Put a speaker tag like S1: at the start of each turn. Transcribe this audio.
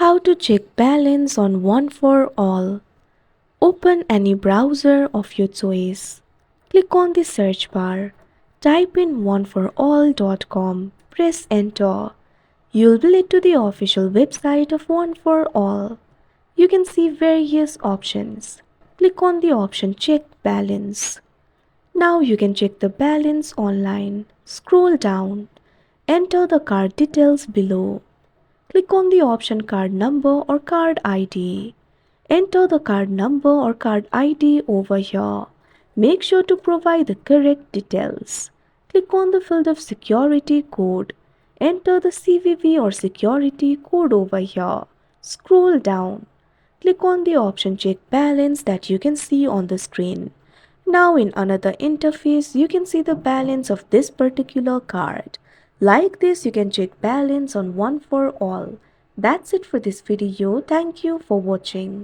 S1: How to check balance on One4all. Open any browser of your choice. Click on the search bar. Type in oneforall.com. Press enter. You'll be led to the official website of One4all. You can see various options. Click on the option Check Balance. Now you can check the balance online. Scroll down. Enter the card details below. Click on the option Card Number or Card ID. Enter the card number or card ID over here. Make sure to provide the correct details. Click on the field of security code. Enter the CVV or security code over here. Scroll down. Click on the option Check Balance that you can see on the screen. Now in another interface, you can see the balance of this particular card. Like this, you can check balance on One4all. That's it for this video. Thank you for watching.